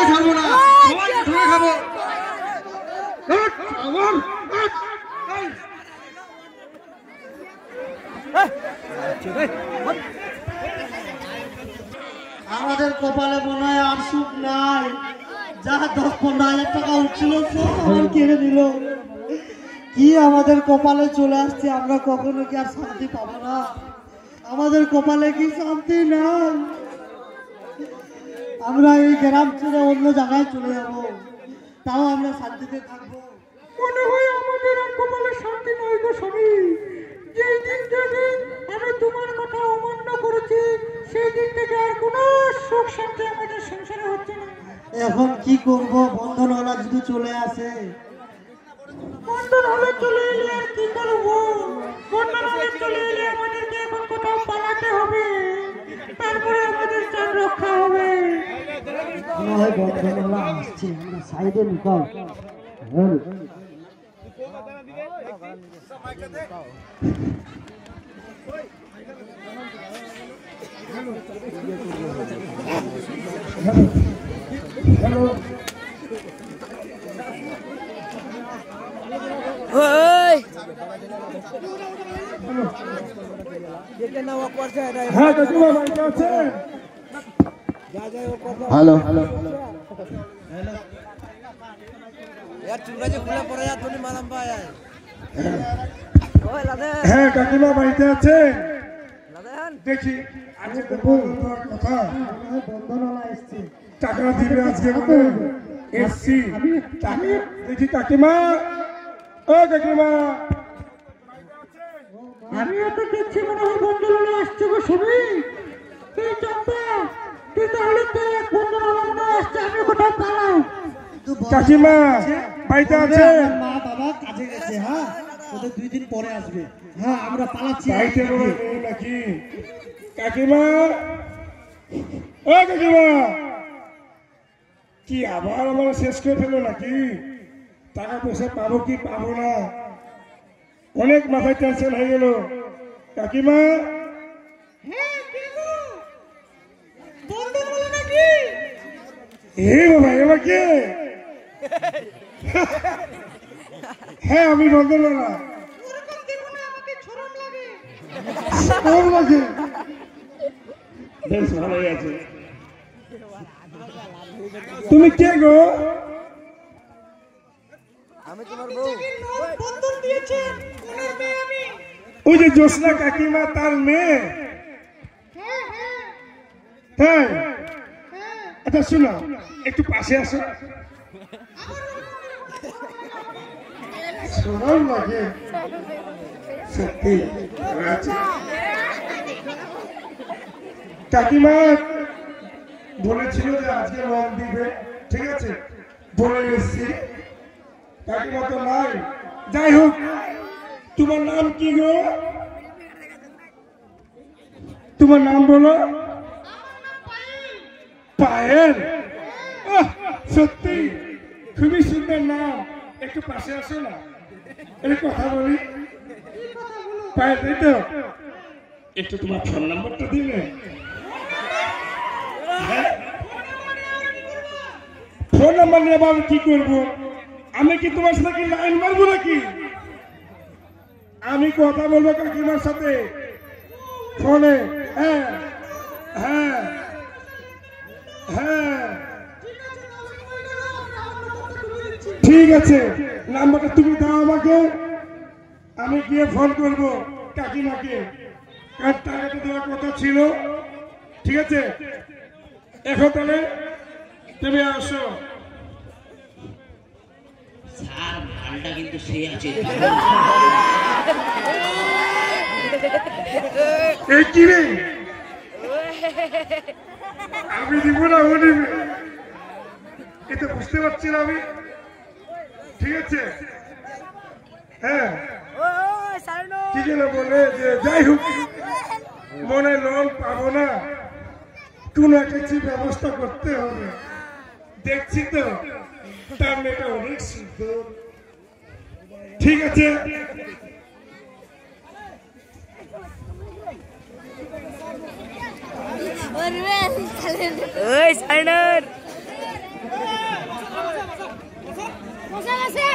ছাড়বো না, সবাইকে ধরে খাবো। আমাদের কপালে মনে হয় আর সুখ নাই। যা 10-15 হাজার টাকা উঠছিল সব কেড়ে দিল। কি আমাদের কপালে চলে আসছে, আমরা কখনো কি আর শান্তি পাবো না? আমাদের কপালে কি শান্তি নাই? আমরা এই গ্রাম ছেড়ে অন্য জায়গায় চলে যাব, তাও আমরা শান্তিতে থাকবো। মনে হয় আমাদের আর কপালে শান্তি নয় গো স্বামী। যেই দিন থেকে আমি তোমার কথা অমান্য করেছি সেই দিন থেকে আর কোনো সুখ শান্তি আমাদের সংসারে হচ্ছে না। এখন কি করব? বন্ধনওয়ালা যদি চলে আসে। বন্ধন হলে চলে এলে আর কি করবো? বন্ধন হলে চলে এলে আমাদেরকে এখন কোথাও পালাতে হবে, তারপরে আমাদের চান রক্ষা হবে। মনে হয় বন্ধনওয়ালা আসছে, আমরা সাইডে লুকাও। হ্যালো, হ্যাঁ কাকিমা বাড়িতে আছে? দেখি আজকে তো কথা বন্ধনওয়ালা এসছে, টাকা দিবে আজকে এসছি। দেখি কাকিমা, ও কাকিমা, আমিও তো দেখছি মনে হয় বন্ধনওয়ালা আসছে গো স্বামী। তুই চম্পা, তুই তাহলে তো এক বন্ধনওয়ালা মনে আসছে, আমি কোথাও পালাই। কাকিমা বাড়িতে আছে? মা বাবা কাজে গেছে। হ্যাঁ, ওদের 2 দিন পরে আসবে। হ্যাঁ, আমরা পালাচ্ছি। বাড়িতে নাকি কাকিমা? ও কাকিমা, কি আবার আমার শেষ করে ফেলো নাকি? টাকা পয়সা পাবো কি পাবো না, অনেক মাথায় টেনশন হয়ে গেল। কাকিমা, হে বাবা, এবার কে? হ্যাঁ আমি বন্ধনওয়ালা। বেশ ভালোই আছে। তুমি কে গো? আমি তোমার বউ। ওই যে জ্যোৎস্না কাকিমা, তার মেয়ে। হ্যাঁ, আচ্ছা শোনো, একটু পাশে আসো। শোনাও লাগে সত্যি। কাকিমা বলেছিল যে আজকে রং দিবে, ঠিক আছে, বলে এসছি। কাকিমা তো নাই। যাই হোক, তোমার নাম কি গো? তোমার নাম বলো। পায়েল? সত্যি খুবই সুন্দর নাম। একটু পাশে আসো না, এই কথা বলি। পায়েল, তাই তো? একটু তোমার ফোন নাম্বারটা দিলে। ফোন নাম্বার নিয়ে আমি কি করবো? আমি কি তোমার সাথে কি লাইন মারবো নাকি? আমি কথা বলবো কাকিমার সাথে ফোনে। হ্যাঁ হ্যাঁ হ্যাঁ, ঠিক আছে, নাম্বারটা তুমি দাও আমাকে, আমি গিয়ে ফোন করবো কাকিমাকে। কার টাকাটা দেওয়ার কথা ছিল, ঠিক আছে? এখন তাহলে তুমি আসো। স্যার, মালটা কিন্তু সে আছে। এই কি রে? আমি দিব না, ও নিবে। এটা বুঝতে পারছি না আমি, ঠিক আছে? হ্যাঁ, কি যেন বলে যে যাই হোক, মনে লোন পাবো না, কোনো কিছু ব্যবস্থা করতে হবে। দেখছি তো তার মেয়েটা অনেক সুন্দর, ঠিক আছে? ওই সাইডার বসে গেছে